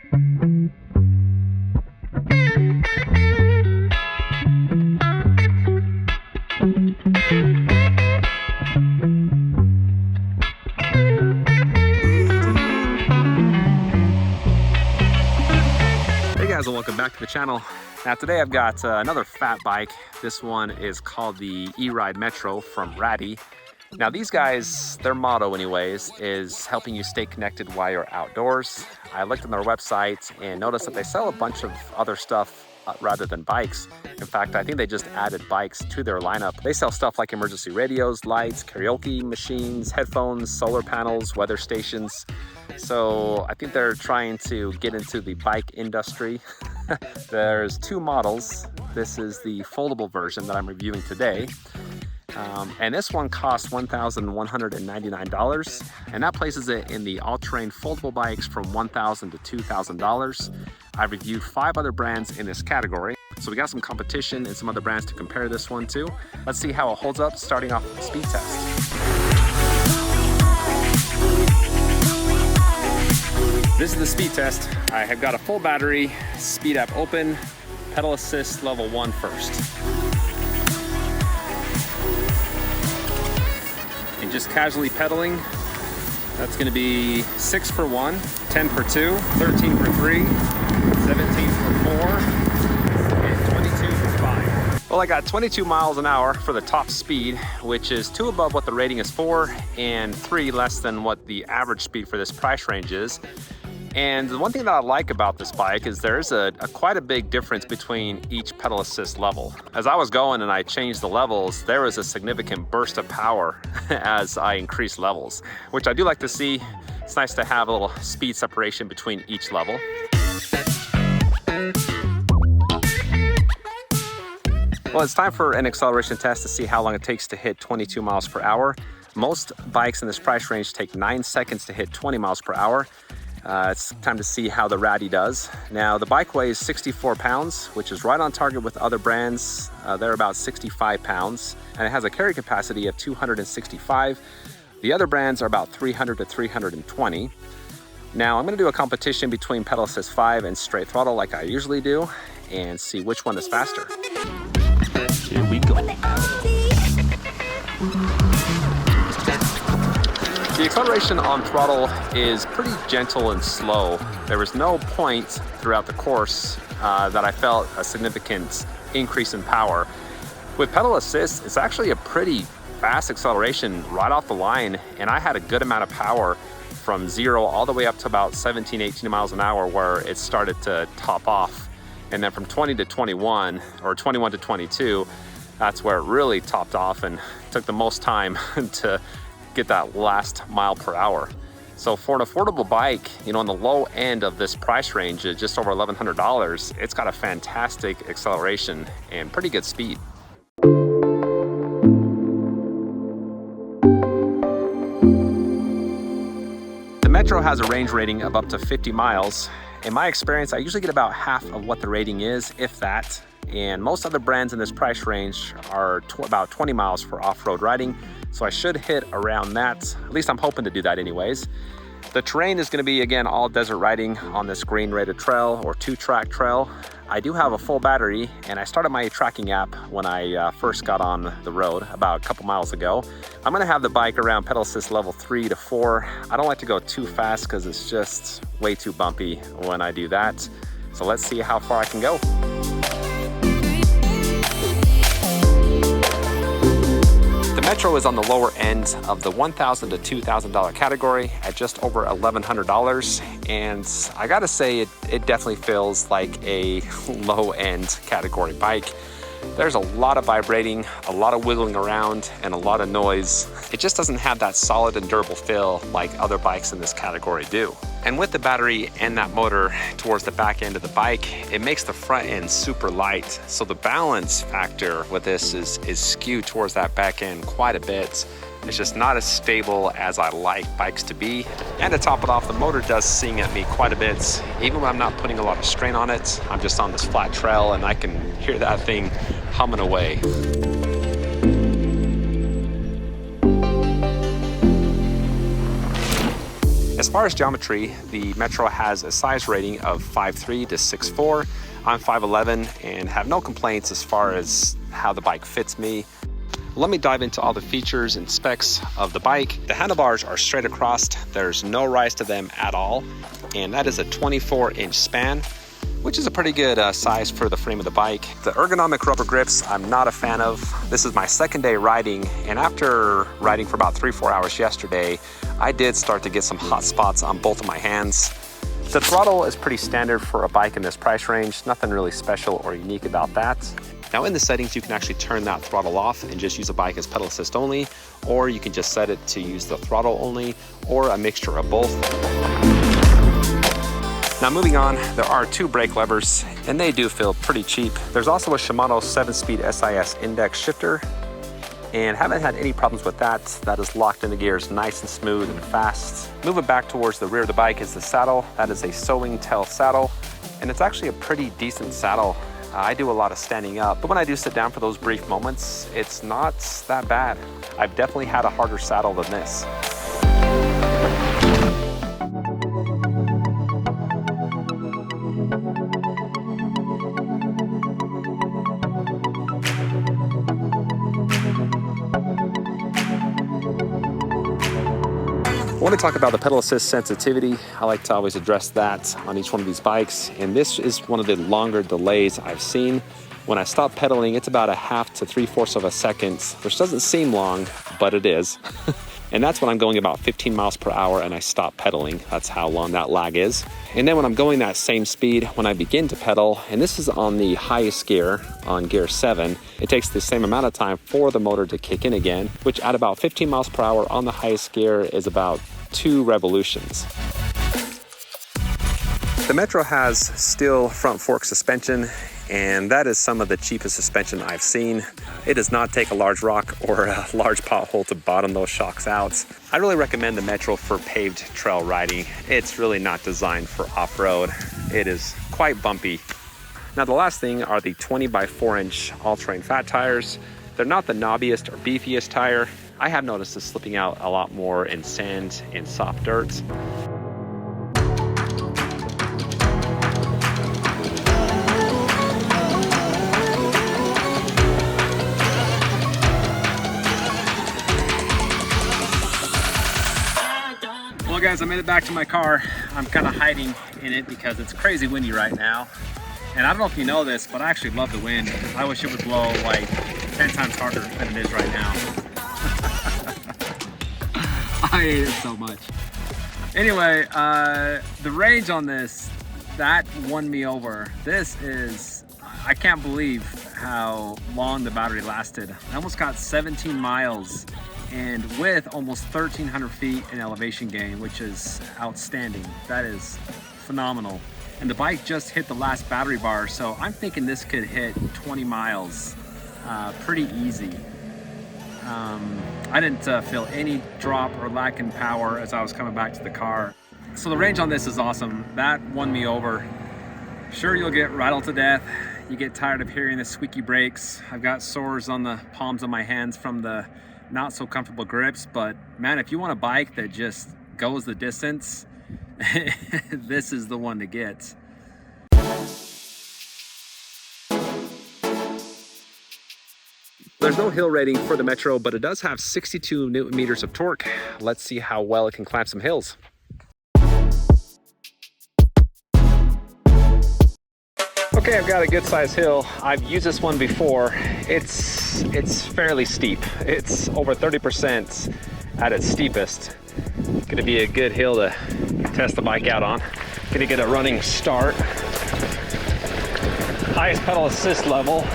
And welcome back to the channel. Now today I've got another fat bike. This one is called the eRide Metro from Raddy. Now these guys, their motto anyways, is helping you stay connected while you're outdoors. I looked on their website and noticed that they sell a bunch of other stuff rather than bikes. In fact, I think they just added bikes to their lineup. They sell stuff like emergency radios, lights, karaoke machines, headphones, solar panels, weather stations. So I think they're trying to get into the bike industry. There's two models. This is the foldable version that I'm reviewing today. And this one costs $1,199, and that places it in the all-terrain foldable bikes from $1,000 to $2,000. I've reviewed 5 other brands in this category. So we got some competition and some other brands to compare this one to. Let's see how it holds up, starting off with the speed test. This is the speed test. I have got a full battery, speed app open, pedal assist level 1 first. And just casually pedaling, that's gonna be 6 for 1, 10 for 2, 13 for 3, 17 for 4, and 22 for 5. Well, I got 22 miles an hour for the top speed, which is 2 above what the rating is for, and 3 less than what the average speed for this price range is. And the one thing that I like about this bike is there's quite a big difference between each pedal assist level. As I was going and I changed the levels, there was a significant burst of power as I increased levels, which I do like to see. It's nice to have a little speed separation between each level. Well, it's time for an acceleration test to see how long it takes to hit 22 miles per hour. Most bikes in this price range take 9 seconds to hit 20 miles per hour. It's time to see how the Raddy does. Now the bike weighs 64 pounds, which is right on target with other brands. They're about 65 pounds, and it has a carry capacity of 265. The other brands are about 300 to 320. Now I'm gonna do a competition between pedal assist 5 and straight throttle like I usually do, and see which one is faster. Here we go. The acceleration on throttle is pretty gentle and slow. There was no point throughout the course that I felt a significant increase in power. With pedal assist, it's actually a pretty fast acceleration right off the line, and I had a good amount of power from 0 all the way up to about 17, 18 miles an hour where it started to top off. And then from 20 to 21, or 21 to 22, that's where it really topped off and took the most time to get that last mile per hour. So for an affordable bike, you know, on the low end of this price range, just over $1,100, it's got a fantastic acceleration and pretty good speed. The Metro has a range rating of up to 50 miles. In my experience, I usually get about half of what the rating is, if that. And most other brands in this price range are about 20 miles for off-road riding. So I should hit around that. At least I'm hoping to do that anyways. The terrain is going to be, again, all desert riding on this green rated trail or 2-track trail. I do have a full battery, and I started my tracking app when I first got on the road about a couple miles ago. I'm going to have the bike around pedal assist level 3 to 4. I don't like to go too fast because it's just way too bumpy when I do that. So let's see how far I can go. The Metro is on the lower end of the $1,000 to $2,000 category at just over $1,100, and I gotta say it definitely feels like a low-end category bike. There's a lot of vibrating, a lot of wiggling around, and a lot of noise. It just doesn't have that solid and durable feel like other bikes in this category do. And with the battery and that motor towards the back end of the bike, it makes the front end super light. So the balance factor with this is skewed towards that back end quite a bit. It's just not as stable as I like bikes to be. And to top it off, the motor does sing at me quite a bit. Even when I'm not putting a lot of strain on it, I'm just on this flat trail and I can hear that thing humming away. As far as geometry, the Metro has a size rating of 5'3" to 6'4". I'm 5'11" and have no complaints as far as how the bike fits me. Let me dive into all the features and specs of the bike. The handlebars are straight across. There's no rise to them at all. And that is a 24-inch span, which is a pretty good size for the frame of the bike. The ergonomic rubber grips, I'm not a fan of. This is my second day riding, and after riding for about 3-4 hours yesterday, I did start to get some hot spots on both of my hands. The throttle is pretty standard for a bike in this price range. Nothing really special or unique about that. Now in the settings, you can actually turn that throttle off and just use a bike as pedal assist only, or you can just set it to use the throttle only, or a mixture of both. Now moving on, there are 2 brake levers, and they do feel pretty cheap. There's also a Shimano 7-speed SIS index shifter, and haven't had any problems with that. That is locked into gears nice and smooth and fast. Moving back towards the rear of the bike is the saddle. That is a sewing tail saddle, and it's actually a pretty decent saddle. I do a lot of standing up, but when I do sit down for those brief moments, it's not that bad. I've definitely had a harder saddle than this. I want to talk about the pedal assist sensitivity. I like to always address that on each one of these bikes, and this is one of the longer delays I've seen. When I stop pedaling, it's about 1/2 to 3/4 of a second, which doesn't seem long, but it is. And that's when I'm going about 15 miles per hour and I stop pedaling. That's how long that lag is. And then when I'm going that same speed, when I begin to pedal, and this is on the highest gear, on gear 7, it takes the same amount of time for the motor to kick in again, which at about 15 miles per hour on the highest gear is about 2 revolutions. The Metro has steel front fork suspension, and that is some of the cheapest suspension I've seen. It does not take a large rock or a large pothole to bottom those shocks out. I really recommend the Metro for paved trail riding. It's really not designed for off-road. It is quite bumpy. Now the last thing are the 20x4-inch all-terrain fat tires. They're not the knobbiest or beefiest tire. I have noticed this slipping out a lot more in sand and soft dirt. Well guys, I made it back to my car. I'm kind of hiding in it because it's crazy windy right now. And I don't know if you know this, but I actually love the wind. I wish it would blow like 10 times harder than it is right now. I hate it so much. Anyway, the range on this, that won me over. This is, I can't believe how long the battery lasted. I almost got 17 miles and with almost 1,300 feet in elevation gain, which is outstanding. That is phenomenal. And the bike just hit the last battery bar, so I'm thinking this could hit 20 miles pretty easy. I didn't feel any drop or lack in power as I was coming back to the car. So the range on this is awesome. That won me over. Sure, you'll get rattled to death. You get tired of hearing the squeaky brakes. I've got sores on the palms of my hands from the not so comfortable grips, but man, if you want a bike that just goes the distance, this is the one to get. There's no hill rating for the Metro, but it does have 62 Newton meters of torque. Let's see how well it can climb some hills. Okay, I've got a good sized hill. I've used this one before. It's fairly steep. It's over 30% at its steepest. Gonna be a good hill to test the bike out on. Gonna get a running start. Highest pedal assist level.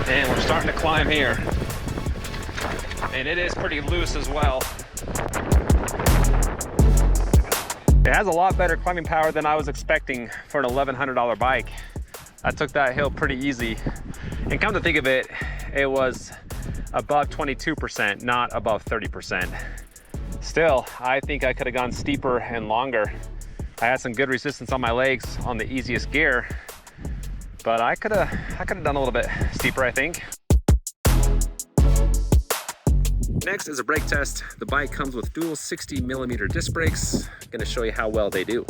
And we're starting to climb here. And it is pretty loose as well. It has a lot better climbing power than I was expecting for an $1,100 bike. I took that hill pretty easy. And come to think of it, it was above 22%, not above 30%. Still, I think I could have gone steeper and longer. I had some good resistance on my legs on the easiest gear, but I could have done a little bit steeper, I think. Next is a brake test. The bike comes with dual 60mm disc brakes. I'm gonna show you how well they do.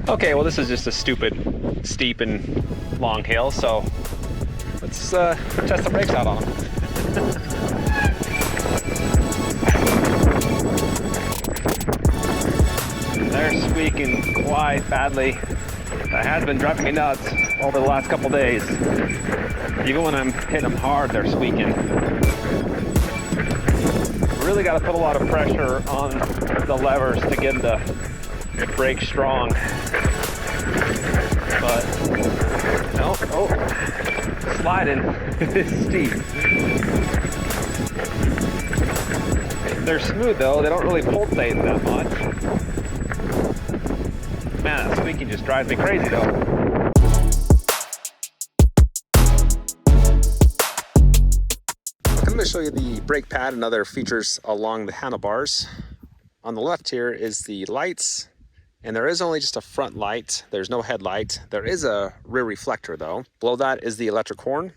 Okay, well this is just a stupid, steep and long hill, so let's test the brakes out on them. They're squeaking quite badly. That has been driving me nuts over the last couple days. Even when I'm hitting them hard, they're squeaking. Really got to put a lot of pressure on the levers to get the brake strong. But no, oh, sliding. It's steep. They're smooth though. They don't really pulsate that much. Man, that squeaking just drives me crazy though. I'm going to show you the brake pad and other features along the handlebars. On the left here is the lights, and there is only just a front light. There's no headlight. There is a rear reflector though. Below that is the electric horn.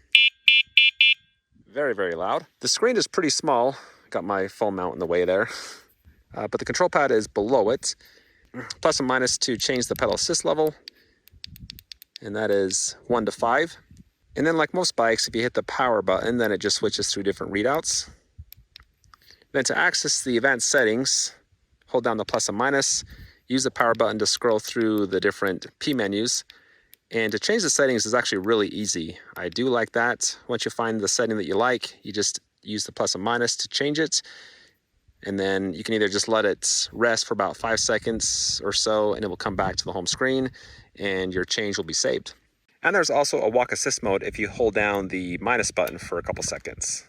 Very, very loud. The screen is pretty small. Got my phone mount in the way there. But the control pad is below it. Plus and minus to change the pedal assist level, and that is 1 to 5. And then like most bikes, if you hit the power button, then it just switches through different readouts. Then to access the advanced settings, hold down the plus and minus, use the power button to scroll through the different P menus. And to change the settings is actually really easy. I do like that. Once you find the setting that you like, you just use the plus and minus to change it. And then you can either just let it rest for about 5 seconds or so, and it will come back to the home screen and your change will be saved. And there's also a walk assist mode if you hold down the minus button for a couple seconds.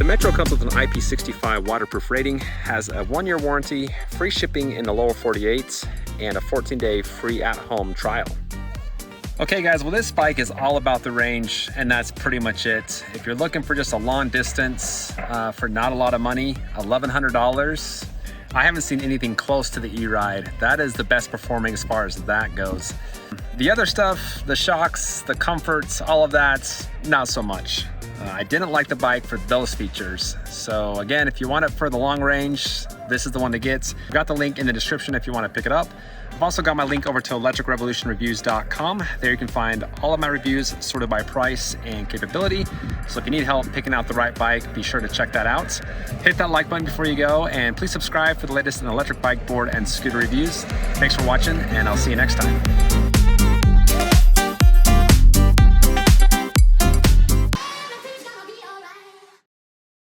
Metro comes with an IP65 waterproof rating, has a 1-year warranty, free shipping in the lower 48, and a 14-day free at-home trial. Okay guys, well this bike is all about the range, and that's pretty much it. If you're looking for just a long distance for not a lot of money, $1,100, I haven't seen anything close to the eRide. That is the best performing as far as that goes. The other stuff, the shocks, the comforts, all of that, not so much. I didn't like the bike for those features. So again, if you want it for the long range, this is the one to get. I've got the link in the description if you want to pick it up. I've also got my link over to electricrevolutionreviews.com. There you can find all of my reviews sorted by price and capability. So if you need help picking out the right bike, be sure to check that out. Hit that like button before you go, and please subscribe for the latest in electric bike, board, and scooter reviews. Thanks for watching, and I'll see you next time.